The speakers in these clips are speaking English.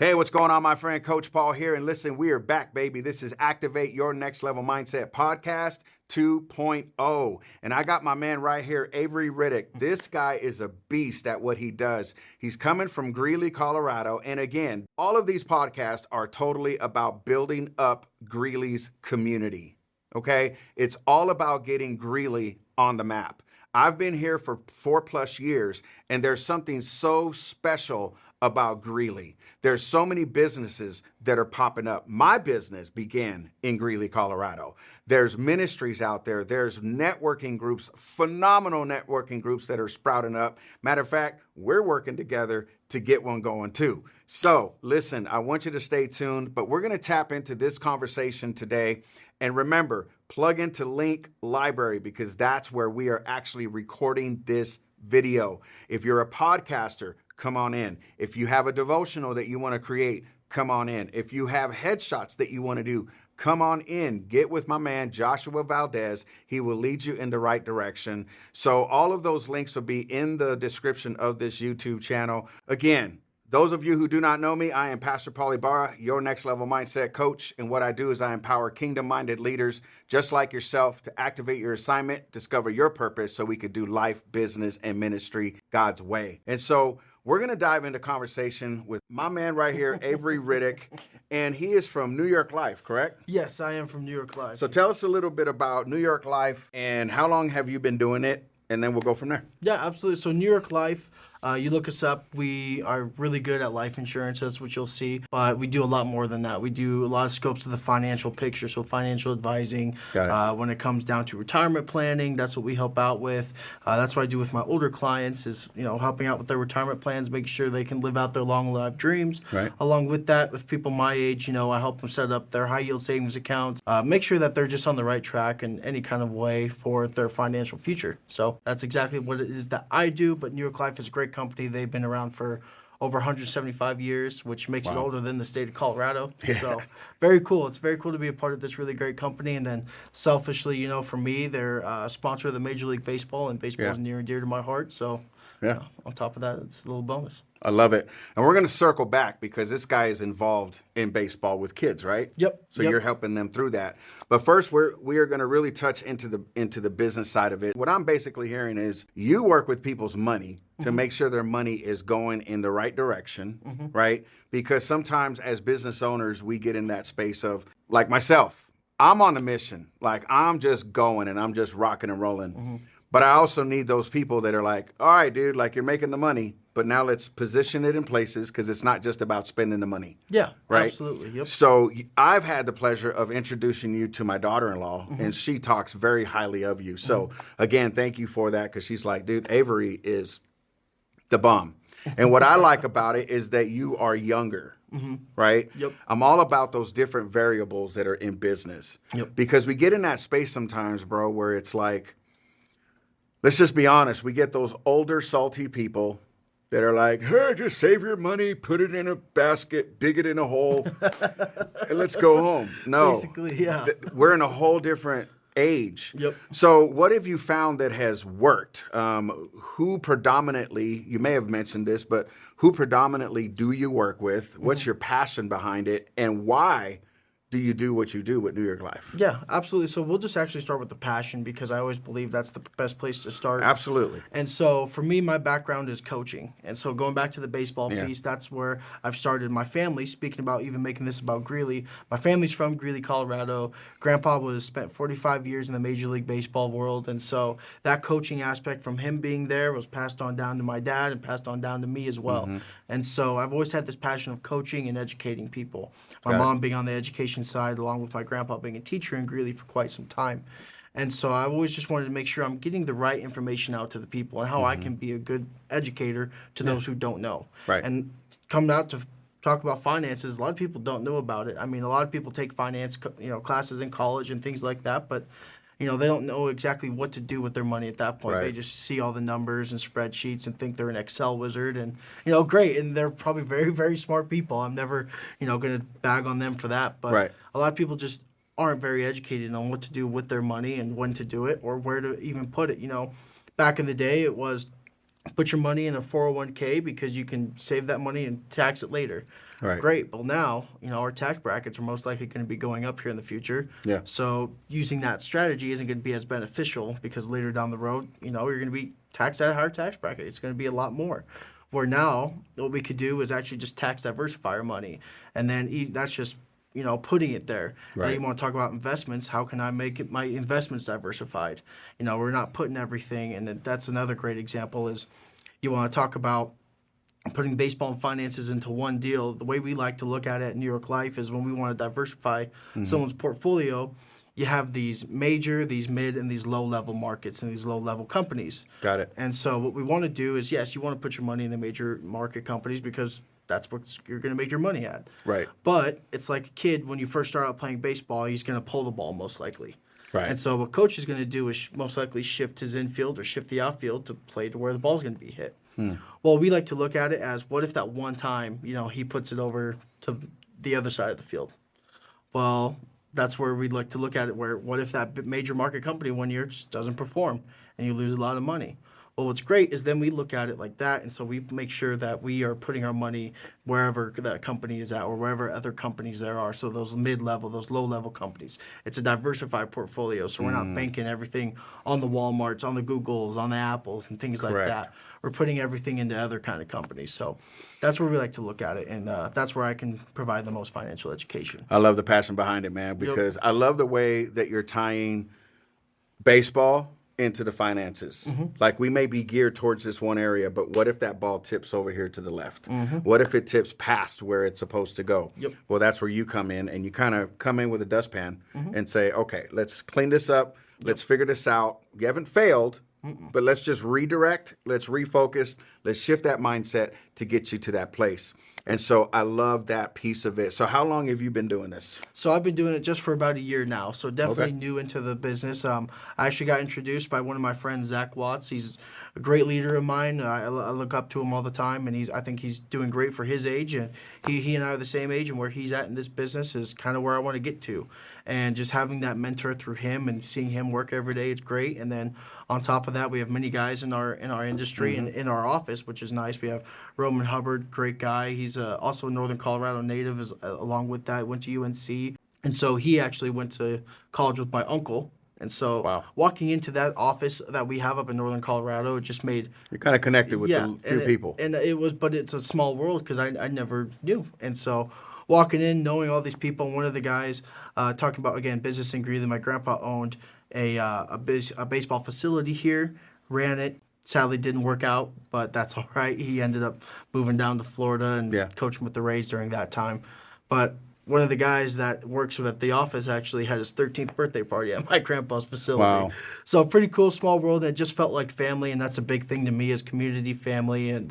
Hey, what's going on, my friend? Coach Paul here. And listen, we are back, baby. This is Activate Your Next Level Mindset Podcast 2.0. And I got my man right here, Avery Riddoch. This guy is a beast at what he does. He's coming from Greeley, Colorado. And again, all of these podcasts are totally about building up Greeley's community. Okay? It's all about getting Greeley on the map. I've been here for 4+ years, and there's something so special about Greeley. There's so many businesses that are popping up. My business began in Greeley, Colorado. There's ministries out there. There's networking groups, phenomenal networking groups that are sprouting up. Matter of fact, we're working together to get one going too. So listen, I want you to stay tuned, but we're going to tap into this conversation today. And remember, plug into Link Library because that's where we are actually recording this video. If you're a podcaster, come on in. If you have a devotional that you want to create, come on in. If you have headshots that you want to do, come on in. Get with my man, Joshua Valdez. He will lead you in the right direction. So all of those links will be in the description of this YouTube channel. Again, those of you who do not know me, I am Pastor Paul Ybarra, your next level mindset coach. And what I do is I empower kingdom-minded leaders just like yourself to activate your assignment, discover your purpose so we could do life, business, and ministry God's way. And so we're going to dive into conversation with my man right here, Avery Riddoch, and he is from New York Life, correct? Yes, I am from New York Life. So tell us a little bit about New York Life and how long have you been doing it? And then we'll go from there. Yeah, absolutely. So New York Life, you look us up. We are really good at life insurance, that's what you'll see. But we do a lot more than that. We do a lot of scopes of the financial picture, so financial advising. Got it. When it comes down to retirement planning, that's what we help out with. That's what I do with my older clients is, helping out with their retirement plans, making sure they can live out their long-lived dreams. Right. Along with that, with people my age, I help them set up their high-yield savings accounts, make sure that they're just on the right track in any kind of way for their financial future. So that's exactly what it is that I do, but New York Life is a great company. They've been around for over 175 years, which makes it older than the state of Colorado. Yeah. So very cool. It's very cool to be a part of this really great company. And then selfishly, for me, they're a sponsor of the Major League Baseball, and baseball is near and dear to my heart. So on top of that, it's a little bonus. I love it. And we're going to circle back because this guy is involved in baseball with kids, right? Yep. So you're helping them through that. But first, we are going to really touch into the business side of it. What I'm basically hearing is you work with people's money to make sure their money is going in the right direction, right? Because sometimes as business owners, we get in that space of, like myself, I'm on a mission. Like I'm just going and I'm just rocking and rolling. But I also need those people that are like, all right, dude, like you're making the money, but now let's position it in places because it's not just about spending the money. Yeah, right? Absolutely. Yep. So I've had the pleasure of introducing you to my daughter-in-law, and she talks very highly of you. So again, thank you for that because she's like, dude, Avery is the bomb. And what I like about it is that you are younger. Right? Yep. I'm all about those different variables that are in business. Yep. Because we get in that space sometimes, bro, where it's like, let's just be honest. We get those older, salty people that are like, hey, just save your money, put it in a basket, dig it in a hole, and let's go home. No. Basically, yeah. We're in a whole different age. Yep. So what have you found that has worked? Who predominantly, you may have mentioned this, but who predominantly do you work with? What's your passion behind it? And why do you do what you do with New York Life? Yeah, absolutely. So we'll just actually start with the passion because I always believe that's the best place to start. Absolutely. And so for me, my background is coaching. And so going back to the baseball piece, that's where I've started my family, speaking about even making this about Greeley. My family's from Greeley, Colorado. Grandpa spent 45 years in the Major League Baseball world. And so that coaching aspect from him being there was passed on down to my dad and passed on down to me as well. And so I've always had this passion of coaching and educating people. My mom being on the education side, along with my grandpa being a teacher in Greeley for quite some time. And so I've always just wanted to make sure I'm getting the right information out to the people and how I can be a good educator to those who don't know. Right. And coming out to talk about finances, a lot of people don't know about it. I mean, a lot of people take finance classes in college and things like that, but they don't know exactly what to do with their money at that point. Right. They just see all the numbers and spreadsheets and think they're an Excel wizard and, great. And they're probably very, very smart people. I'm never, going to bag on them for that. But a lot of people just aren't very educated on what to do with their money and when to do it or where to even put it. Back in the day, it was put your money in a 401k because you can save that money and tax it later. Right. Great. Well, now, our tax brackets are most likely going to be going up here in the future. Yeah. So using that strategy isn't going to be as beneficial because later down the road, you're going to be taxed at a higher tax bracket. It's going to be a lot more. Where now, what we could do is actually just tax diversify our money. And then that's just putting it there. Right. Now you want to talk about investments. How can I make my investments diversified? We're not putting everything, and that's another great example is you want to talk about putting baseball and finances into one deal. The way we like to look at it at New York Life is when we want to diversify someone's portfolio, you have these major, these mid, and these low-level markets and these low-level companies. Got it. And so what we want to do is, yes, you want to put your money in the major market companies because that's what you're going to make your money at. Right. But it's like a kid, when you first start out playing baseball, he's going to pull the ball most likely. Right. And so what coach is going to do is most likely shift his infield or shift the outfield to play to where the ball's going to be hit. Well, we like to look at it as, what if that one time, he puts it over to the other side of the field? Well, that's where we'd like to look at it, where what if that major market company one year just doesn't perform and you lose a lot of money? Well, what's great is then we look at it like that, and so we make sure that we are putting our money wherever that company is at or wherever other companies there are. So those mid-level, those low-level companies. It's a diversified portfolio, so we're not banking everything on the Walmarts, on the Googles, on the Apples, and things like that. We're putting everything into other kind of companies. So that's where we like to look at it, and that's where I can provide the most financial education. I love the passion behind it, man, because I love the way that you're tying baseball into the finances. Like, we may be geared towards this one area, but what if that ball tips over here to the left? What if it tips past where it's supposed to go? Well, that's where you come in, and you kind of come in with a dustpan and say, okay, let's clean this up. Let's figure this out. You haven't failed, but let's just redirect. Let's refocus. Let's shift that mindset to get you to that place. And so I love that piece of it. So how long have you been doing this? So I've been doing it just for about a year now. So definitely new into the business. I actually got introduced by one of my friends, Zach Watts. He's a great leader of mine. I look up to him all the time, and I think he's doing great for his age. And he and I are the same age, and where he's at in this business is kind of where I want to get to. And just having that mentor through him and seeing him work every day, it's great. And then on top of that, we have many guys in our industry and in our office, which is nice. We have Roman Hubbard, great guy. He's also a Northern Colorado native. Along with that, went to UNC, and so he actually went to college with my uncle. And so walking into that office that we have up in Northern Colorado, it just made... You're kind of connected with a few people. And but it's a small world because I never knew. And so walking in, knowing all these people, and one of the guys talking about, again, business in Greeley, my grandpa owned a baseball facility here, ran it. Sadly, didn't work out, but that's all right. He ended up moving down to Florida and coaching with the Rays during that time. But one of the guys that works at the office actually had his 13th birthday party at my grandpa's facility. Wow. So pretty cool, small world. And it just felt like family, and that's a big thing to me, is community, family. And,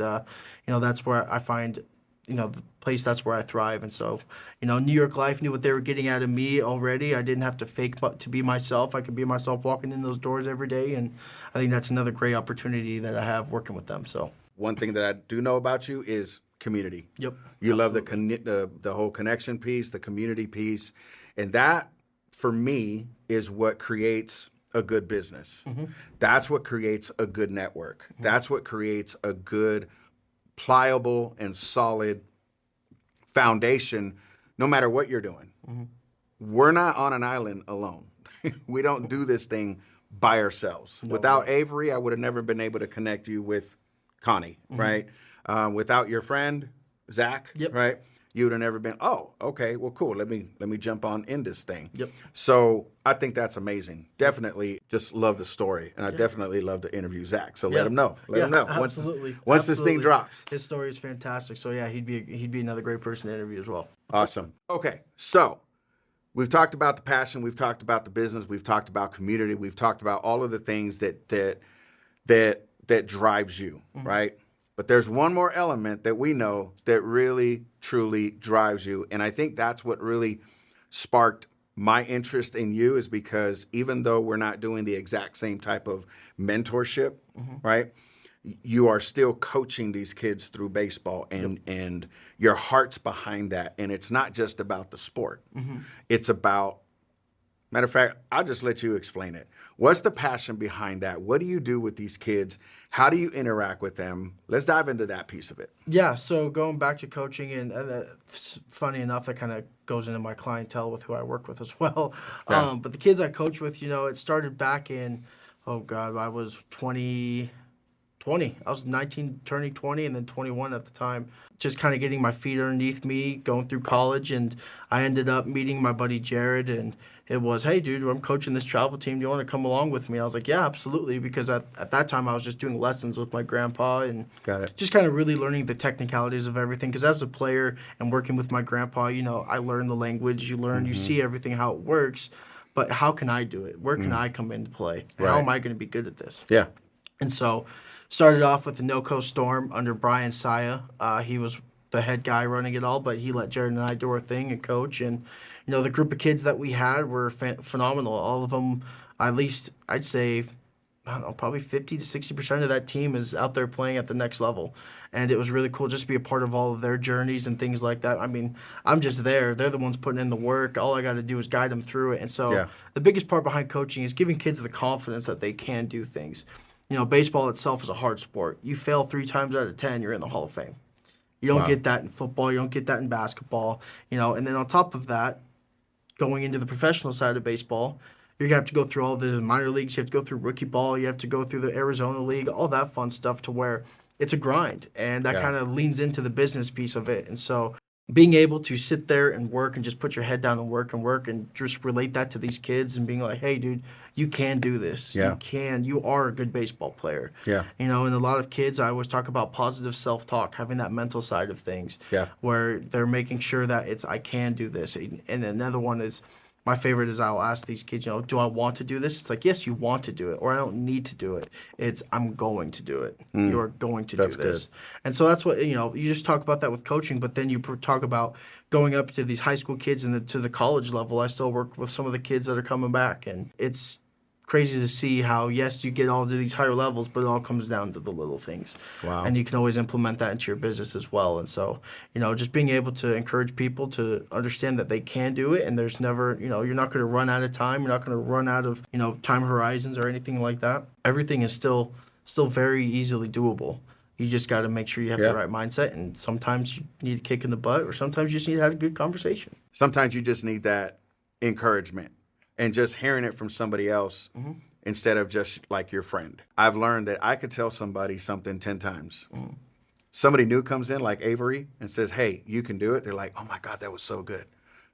that's where I find, the place, that's where I thrive. And so, New York Life knew what they were getting out of me already. I didn't have to fake to be myself. I could be myself walking in those doors every day. And I think that's another great opportunity that I have working with them. So one thing that I do know about you is community. Yep. You love the whole connection piece, the community piece. And that, for me, is what creates a good business. That's what creates a good network. That's what creates a good, pliable, and solid foundation, no matter what you're doing. We're not on an island alone. We don't do this thing by ourselves. Without Avery, I would have never been able to connect you with Connie, right? Without your friend, Zach, right? You would have never been, oh, okay, well, cool. Let me jump on in this thing. So I think that's amazing. Definitely just love the story. And I definitely love to interview Zach. So let him know. Let him know. Absolutely. Once this thing drops. His story is fantastic. So yeah, he'd be another great person to interview as well. Awesome. Okay, so we've talked about the passion. We've talked about the business. We've talked about community. We've talked about all of the things that drives you, right? But there's one more element that we know that really, truly drives you. And I think that's what really sparked my interest in you, is because even though we're not doing the exact same type of mentorship, right? You are still coaching these kids through baseball, and your heart's behind that. And it's not just about the sport. It's about Matter of fact, I'll just let you explain it. What's the passion behind that? What do you do with these kids? How do you interact with them? Let's dive into that piece of it. Yeah, so going back to coaching, and funny enough, that kind of goes into my clientele with who I work with as well. Yeah. But the kids I coach with, it started back in, oh God, I was 20. I was 19, turning 20, and then 21 at the time. Just kind of getting my feet underneath me, going through college, and I ended up meeting my buddy Jared, and it was, hey, dude, I'm coaching this travel team. Do you want to come along with me? I was like, yeah, absolutely, because at that time I was just doing lessons with my grandpa and Got it. just kind of really learning the technicalities of everything. Because as a player and working with my grandpa, I learned the language. You learn, you see everything, how it works. But how can I do it? Where can I come into play? Right. How am I going to be good at this? Yeah. And so started off with the NoCo Storm under Brian Saya. He was the head guy running it all, but he let Jared and I do our thing and coach. And, the group of kids that we had were phenomenal. All of them, at least I'd say, I don't know, probably 50 to 60% of that team is out there playing at the next level. And it was really cool just to be a part of all of their journeys and things like that. I mean, I'm just there. They're the ones putting in the work. All I got to do is guide them through it. And so the biggest part behind coaching is giving kids the confidence that they can do things. Baseball itself is a hard sport. You fail 3 times out of 10, you're in the Hall of Fame. You don't get that in football. You don't get that in basketball. And then on top of that, going into the professional side of baseball, you're going to have to go through all the minor leagues. You have to go through rookie ball. You have to go through the Arizona League, all that fun stuff to where it's a grind. And that kind of leans into the business piece of it. And so being able to sit there and work and just put your head down and work and just relate that to these kids and being like, hey, dude, you can do this. Yeah. You are a good baseball player. Yeah. And a lot of kids, I always talk about positive self-talk, having that mental side of things. Yeah. Where they're making sure that I can do this. And another one is, my favorite is I'll ask these kids, do I want to do this? It's like, yes, you want to do it, or I don't need to do it. It's I'm going to do it. You're going to do this. Good. And so that's what, you just talk about that with coaching, but then you talk about going up to these high school kids and to the college level. I still work with some of the kids that are coming back, and it's crazy to see how, yes, you get all to these higher levels, but it all comes down to the little things. Wow. And you can always implement that into your business as well. And so, just being able to encourage people to understand that they can do it, and there's never, you're not going to run out of time. You're not going to run out of, time horizons or anything like that. Everything is still very easily doable. You just got to make sure you have the right mindset, and sometimes you need a kick in the butt, or sometimes you just need to have a good conversation. Sometimes you just need that encouragement. And just hearing it from somebody else instead of just like your friend. I've learned that I could tell somebody something 10 times. Somebody new comes in like Avery and says, hey, you can do it. They're like, oh my God, that was so good.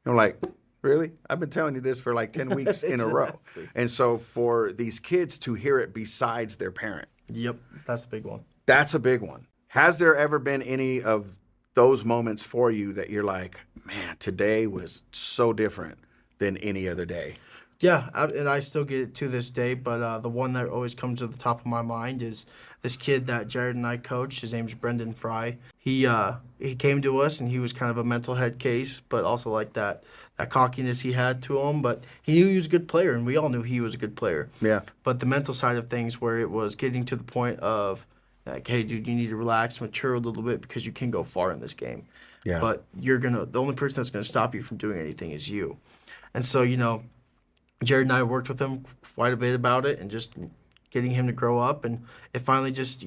And I'm like, really? I've been telling you this for like 10 weeks in a row. And so for these kids to hear it besides their parent. Yep, that's the big one. That's a big one. Has there ever been any of those moments for you that you're like, man, today was so different than any other day? Yeah, and I still get it to this day, but the one that always comes to the top of my mind is this kid that Jared and I coached. His name's Brendan Fry. He came to us, and he was kind of a mental head case, but also like that cockiness he had to him. But he knew he was a good player, and we all knew he was a good player. Yeah. But the mental side of things, where it was getting to the point of, like, hey, dude, you need to relax, mature a little bit, because you can go far in this game. Yeah. But the only person that's going to stop you from doing anything is you. And so, Jared and I worked with him quite a bit about it and just getting him to grow up. And it finally just,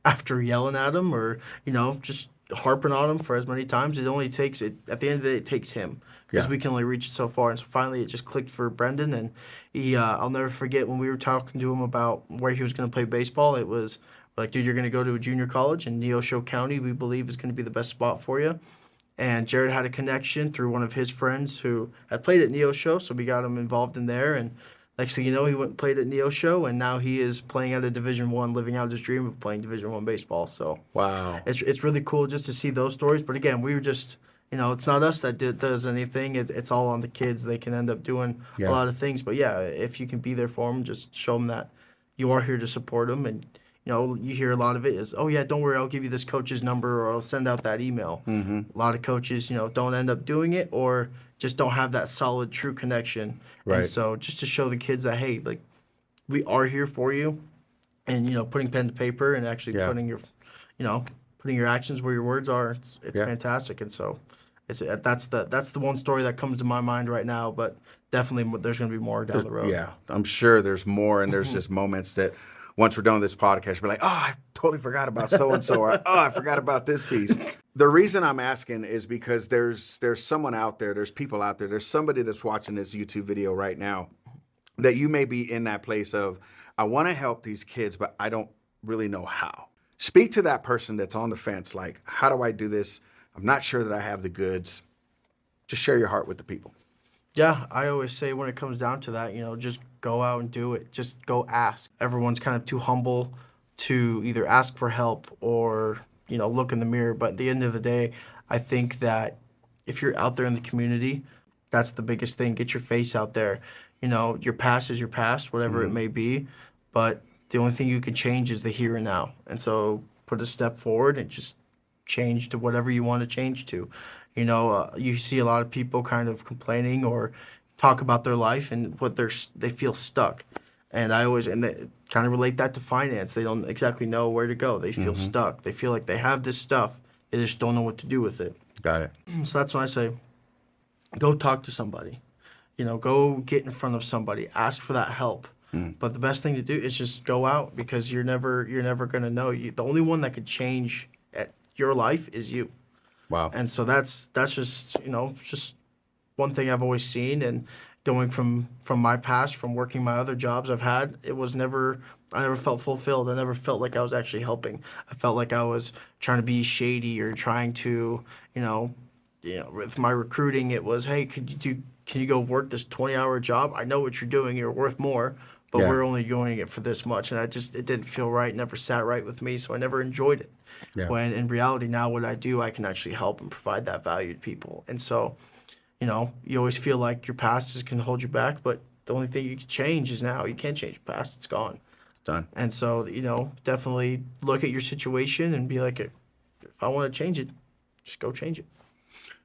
after yelling at him or, just harping on him for as many times, it only takes it. At the end of the day, it takes him, because we can only reach it so far. And so finally it just clicked for Brendan. And he, I'll never forget when we were talking to him about where he was going to play baseball. It was like, dude, you're going to go to a junior college in Neosho County. We believe is going to be the best spot for you. And Jared had a connection through one of his friends who had played at Neosho, so we got him involved in there. And next thing you know, he went and played at Neosho, and now he is playing at a Division I, living out his dream of playing Division I baseball. So wow, it's really cool just to see those stories. But again, we were just, it's not us that does anything. It's all on the kids. They can end up doing a lot of things. But yeah, if you can be there for them, just show them that you are here to support them. And you hear a lot of it is, oh, yeah, don't worry, I'll give you this coach's number, or I'll send out that email. A lot of coaches, don't end up doing it, or just don't have that solid, true connection. Right. And so just to show the kids that, hey, like, we are here for you, and, putting pen to paper and actually putting your actions where your words are, it's fantastic. And so That's the one story that comes to my mind right now, but definitely there's going to be more down the road. Yeah, I'm sure there's more, and there's just moments that once we're done with this podcast, we're like, oh, I totally forgot about so-and-so, or oh, I forgot about this piece. The reason I'm asking is because there's someone out there, there's people out there, there's somebody that's watching this YouTube video right now that you may be in that place of, I want to help these kids, but I don't really know how. Speak to that person that's on the fence, like, how do I do this? I'm not sure that I have the goods. Just share your heart with the people. Yeah, I always say when it comes down to that, just go out and do it. Just go ask. Everyone's kind of too humble to either ask for help or, look in the mirror. But at the end of the day, I think that if you're out there in the community, that's the biggest thing. Get your face out there. Your past is your past, whatever it may be. But the only thing you can change is the here and now. And so put a step forward and just change to whatever you want to change to. You see a lot of people kind of complaining or talk about their life and what they feel stuck. And they kind of relate that to finance. They don't exactly know where to go. They feel stuck. They feel like they have this stuff. They just don't know what to do with it. Got it. So that's when I say, go talk to somebody. Go get in front of somebody. Ask for that help. But the best thing to do is just go out, because you're never going to know. The only one that could change your life is you. Wow. And so that's just just one thing I've always seen. And going from my past, from working my other jobs I've had, I never felt fulfilled. I never felt like I was actually helping. I felt like I was trying to be shady or trying to, with my recruiting, it was, hey, can you go work this 20-hour job? I know what you're doing. You're worth more, but we're only doing it for this much. And it didn't feel right. Never sat right with me. So I never enjoyed it. Yeah. When in reality, now what I do, I can actually help and provide that value to people. And so, you always feel like your past can hold you back, but the only thing you can change is now. You can't change your past. It's gone. It's done. And so, definitely look at your situation and be like, if I want to change it, just go change it.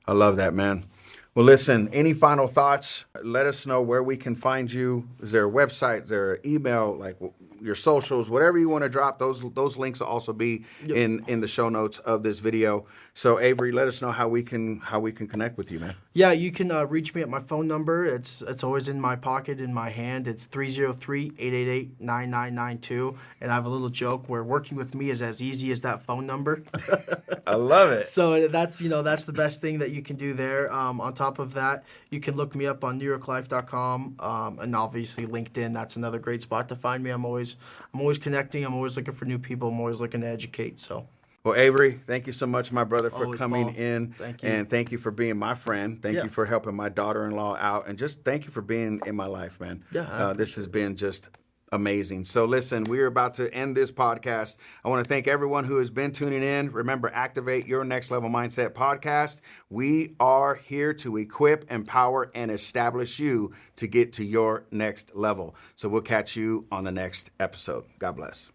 I love that, man. Well, listen, any final thoughts? Let us know where we can find you. Is there a website? Is there an email? Like your socials, whatever you want to drop. Those links will also be in the show notes of this video. So Avery, let us know how we can connect with you, man. Yeah, you can reach me at my phone number. It's always in my pocket, in my hand. It's 303-888-9992. And I have a little joke where working with me is as easy as that phone number. I love it. So that's the best thing that you can do there. On top of that, you can look me up on NewYorkLife.com, and obviously LinkedIn. That's another great spot to find me. I'm always connecting. I'm always looking for new people. I'm always looking to educate. So. Well, Avery, thank you so much, my brother, for Always, coming Paul. in. Thank you. And thank you for being my friend. Thank you for helping my daughter-in-law out. And just thank you for being in my life, man. Yeah, this has been just amazing. So listen, we're about to end this podcast. I want to thank everyone who has been tuning in. Remember, Activate Your Next Level Mindset podcast. We are here to equip, empower, and establish you to get to your next level. So we'll catch you on the next episode. God bless.